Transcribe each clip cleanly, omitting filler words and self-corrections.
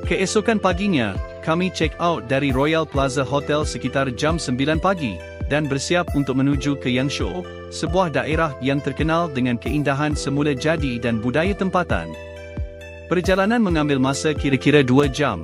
Keesokan paginya, kami check out dari Royal Plaza Hotel sekitar jam 9 pagi, dan bersiap untuk menuju ke Yangshuo, sebuah daerah yang terkenal dengan keindahan semula jadi dan budaya tempatan. Perjalanan mengambil masa kira-kira 2 jam.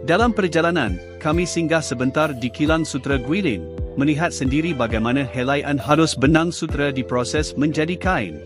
Dalam perjalanan, kami singgah sebentar di Kilang Sutera Guilin, melihat sendiri bagaimana helaian halus benang sutera diproses menjadi kain.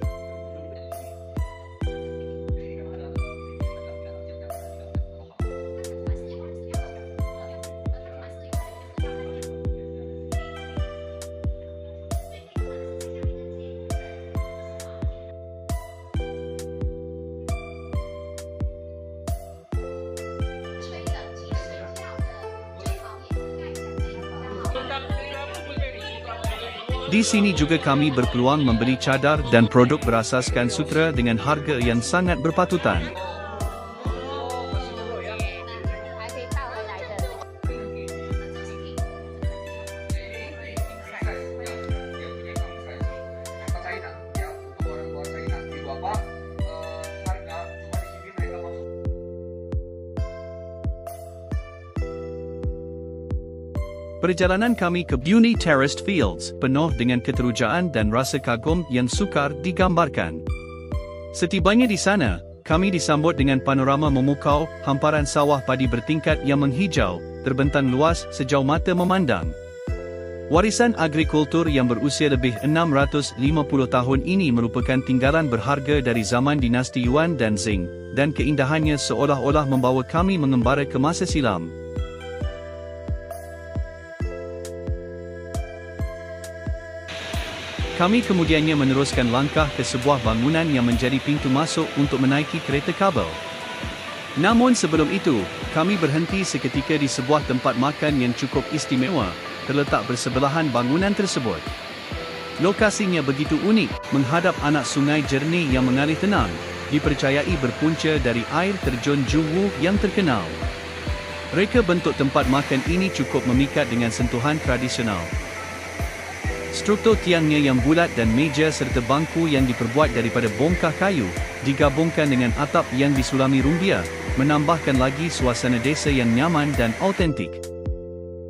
Di sini juga kami berpeluang membeli cadar dan produk berasaskan sutera dengan harga yang sangat berpatutan. Perjalanan kami ke Buni Terraced Fields penuh dengan keterujaan dan rasa kagum yang sukar digambarkan. Setibanya di sana, kami disambut dengan panorama memukau, hamparan sawah padi bertingkat yang menghijau, terbentang luas sejauh mata memandang. Warisan agrikultur yang berusia lebih 650 tahun ini merupakan tinggalan berharga dari zaman dinasti Yuan dan Qing, dan keindahannya seolah-olah membawa kami mengembara ke masa silam. Kami kemudiannya meneruskan langkah ke sebuah bangunan yang menjadi pintu masuk untuk menaiki kereta kabel. Namun sebelum itu, kami berhenti seketika di sebuah tempat makan yang cukup istimewa, terletak bersebelahan bangunan tersebut. Lokasinya begitu unik, menghadap anak sungai jernih yang mengalir tenang, dipercayai berpunca dari air terjun Juwu yang terkenal. Reka bentuk tempat makan ini cukup memikat dengan sentuhan tradisional. Struktur tiangnya yang bulat dan meja serta bangku yang diperbuat daripada bongkah kayu, digabungkan dengan atap yang disulami rumbia, menambahkan lagi suasana desa yang nyaman dan autentik.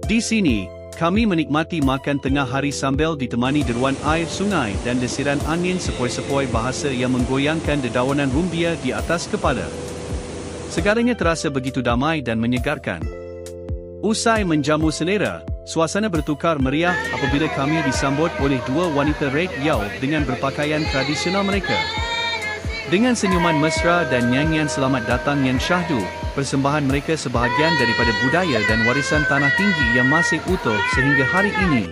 Di sini, kami menikmati makan tengah hari sambil ditemani deruan air sungai dan desiran angin sepoi-sepoi bahasa yang menggoyangkan dedaunan rumbia di atas kepala. Segalanya terasa begitu damai dan menyegarkan. Usai menjamu selera, suasana bertukar meriah apabila kami disambut oleh dua wanita Red Yao dengan berpakaian tradisional mereka. Dengan senyuman mesra dan nyanyian selamat datang yang syahdu, persembahan mereka sebahagian daripada budaya dan warisan tanah tinggi yang masih utuh sehingga hari ini.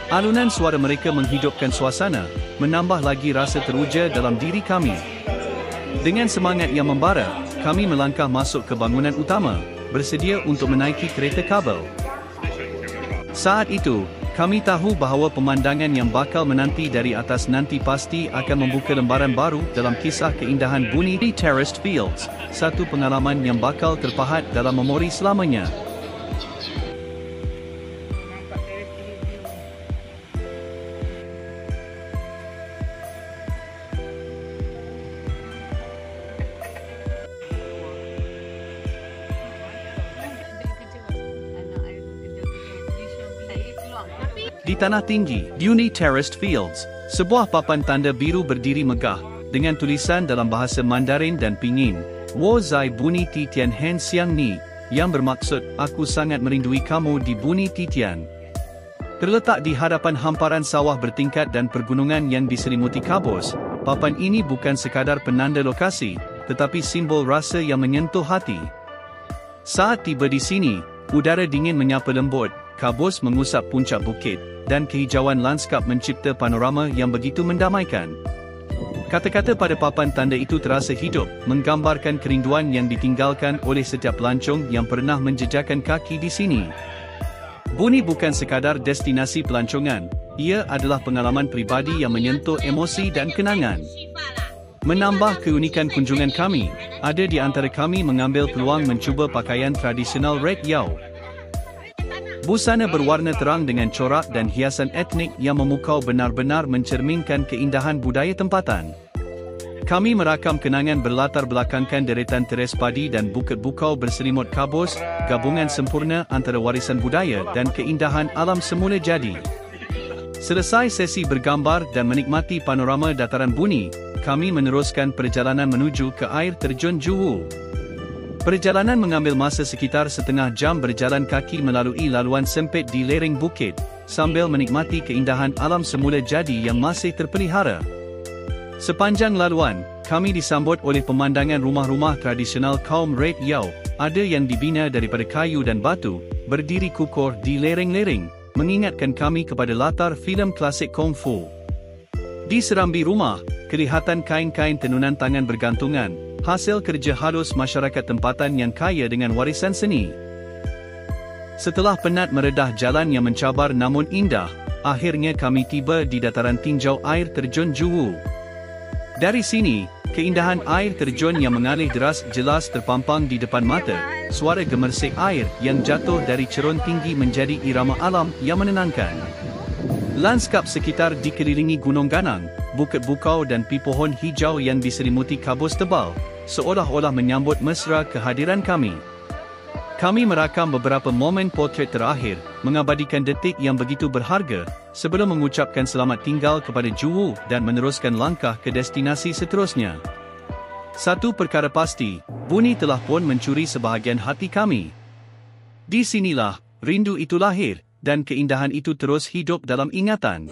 Alunan suara mereka menghidupkan suasana, menambah lagi rasa teruja dalam diri kami. Dengan semangat yang membara, kami melangkah masuk ke bangunan utama, bersedia untuk menaiki kereta kabel. Saat itu, kami tahu bahawa pemandangan yang bakal menanti dari atas nanti pasti akan membuka lembaran baru dalam kisah keindahan Buni Terraced Fields, satu pengalaman yang bakal terpahat dalam memori selamanya. Di tanah tinggi, Buni Terraced Fields, sebuah papan tanda biru berdiri megah, dengan tulisan dalam bahasa Mandarin dan Pinyin, Wo Zai Buni Titian Hen Siang Ni, yang bermaksud, aku sangat merindui kamu di Buni Titian. Terletak di hadapan hamparan sawah bertingkat dan pergunungan yang diselimuti kabus, papan ini bukan sekadar penanda lokasi, tetapi simbol rasa yang menyentuh hati. Saat tiba di sini, udara dingin menyapa lembut, kabus mengusap puncak bukit, dan kehijauan lanskap mencipta panorama yang begitu mendamaikan. Kata-kata pada papan tanda itu terasa hidup, menggambarkan kerinduan yang ditinggalkan oleh setiap pelancong yang pernah menjejakkan kaki di sini. Buni bukan sekadar destinasi pelancongan, ia adalah pengalaman pribadi yang menyentuh emosi dan kenangan. Menambah keunikan kunjungan kami, ada di antara kami mengambil peluang mencuba pakaian tradisional Red Yao. Busana berwarna terang dengan corak dan hiasan etnik yang memukau benar-benar mencerminkan keindahan budaya tempatan. Kami merakam kenangan berlatar belakangkan deretan teres padi dan bukit bukau berselimut kabus, gabungan sempurna antara warisan budaya dan keindahan alam semula jadi. Selesai sesi bergambar dan menikmati panorama dataran bumi, kami meneruskan perjalanan menuju ke air terjun Juwu. Perjalanan mengambil masa sekitar setengah jam berjalan kaki melalui laluan sempit di lereng bukit, sambil menikmati keindahan alam semula jadi yang masih terpelihara. Sepanjang laluan, kami disambut oleh pemandangan rumah-rumah tradisional kaum Red Yao, ada yang dibina daripada kayu dan batu, berdiri kukuh di lereng-lereng, mengingatkan kami kepada latar filem klasik Kung Fu. Di serambi rumah, kelihatan kain-kain tenunan tangan bergantungan, hasil kerja halus masyarakat tempatan yang kaya dengan warisan seni. Setelah penat meredah jalan yang mencabar namun indah, akhirnya kami tiba di dataran tinjau air terjun Juwu. Dari sini, keindahan air terjun yang mengalir deras jelas terpampang di depan mata, suara gemersik air yang jatuh dari cerun tinggi menjadi irama alam yang menenangkan. Landskap sekitar dikelilingi gunung ganang, bukit bukau dan pohon hijau yang diselimuti kabus tebal, seolah-olah menyambut mesra kehadiran kami. Kami merakam beberapa momen potret terakhir, mengabadikan detik yang begitu berharga, sebelum mengucapkan selamat tinggal kepada Juwu dan meneruskan langkah ke destinasi seterusnya. Satu perkara pasti, bunyi telah pun mencuri sebahagian hati kami. Di sinilah, rindu itu lahir, dan keindahan itu terus hidup dalam ingatan.